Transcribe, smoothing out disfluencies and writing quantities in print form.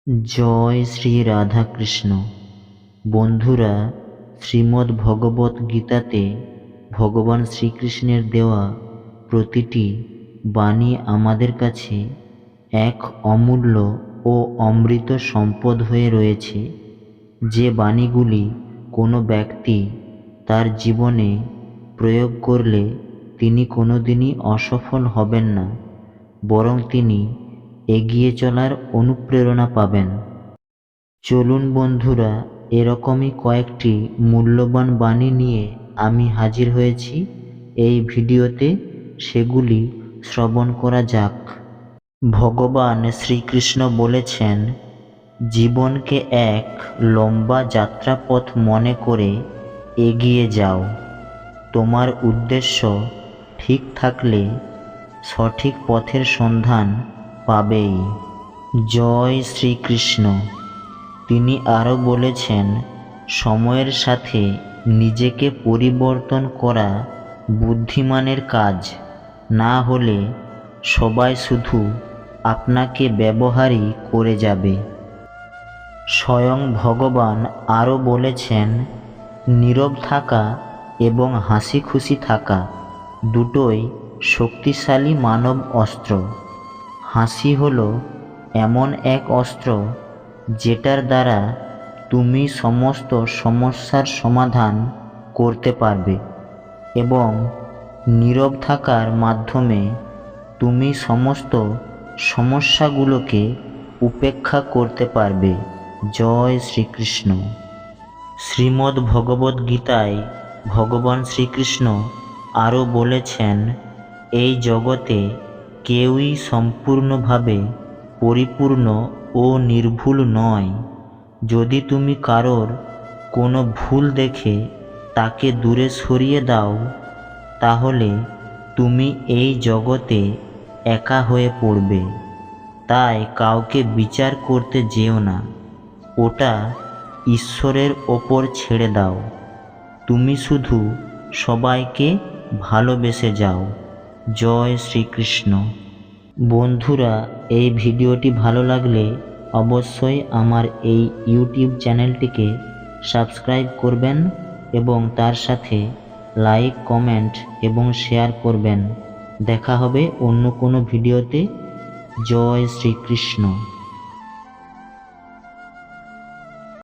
জয় শ্রী রাধাকৃষ্ণ। বন্ধুরা, শ্রীমদ্ ভগবত গীতাতে ভগবান শ্রীকৃষ্ণের দেওয়া প্রতিটি বাণী আমাদের কাছে এক অমূল্য ও অমৃত সম্পদ হয়ে রয়েছে। যে বাণীগুলি কোনো ব্যক্তি তার জীবনে প্রয়োগ করলে তিনি কোনোদিনই অসফল হবেন না, বরং তিনি এগিয়ে চলার অনুপ্রেরণা পাবেন। চলুন বন্ধুরা, এরকমই কয়েকটি মূল্যবান বাণী নিয়ে আমি হাজির হয়েছি এই ভিডিওতে। সেগুলি শ্রবণ করা যাক। ভগবান শ্রীকৃষ্ণ বলেছেন, জীবনকে এক লম্বা যাত্রাপথ মনে করে এগিয়ে যাও। তোমার উদ্দেশ্য ঠিক থাকলে সঠিক পথের সন্ধান পাবেই। জয় শ্রীকৃষ্ণ। তিনি আরও বলেছেন, সময়ের সাথে নিজেকে পরিবর্তন করা বুদ্ধিমানের কাজ, না হলে সবাই শুধু আপনাকে ব্যবহারই করে যাবে। স্বয়ং ভগবান আরও বলেছেন, নীরব থাকা এবং হাসি খুশি থাকা দুটোই শক্তিশালী মানব অস্ত্র। হাসি হলো এমন এক অস্ত্র যেটার দ্বারা তুমি সমস্ত সমস্যার সমাধান করতে পারবে, এবং নীরব থাকার মাধ্যমে তুমি সমস্ত সমস্যাগুলোকে উপেক্ষা করতে পারবে। জয় শ্রীকৃষ্ণ। শ্রীমদ্ ভগবদ্ গীতায় ভগবান শ্রীকৃষ্ণ আরও বলেছেন, এই জগতে কেউই সম্পূর্ণভাবে পরিপূর্ণ ও নির্ভুল নয়। যদি তুমি কারোর কোনো ভুল দেখে তাকে দূরে সরিয়ে দাও, তাহলে তুমি এই জগতে একা হয়ে পড়বে। তাই কাউকে বিচার করতে যেও না, ওটা ঈশ্বরের ওপর ছেড়ে দাও। তুমি শুধু সবাইকে ভালোবেসে যাও। জয় শ্রীকৃষ্ণ। বন্ধুরা, এই ভিডিওটি ভালো লাগলে অবশ্যই আমার এই ইউটিউব চ্যানেলটিকে সাবস্ক্রাইব করবেন এবং তার সাথে লাইক, কমেন্ট এবং শেয়ার করবেন। দেখা হবে অন্য কোনো ভিডিওতে। জয় শ্রীকৃষ্ণ।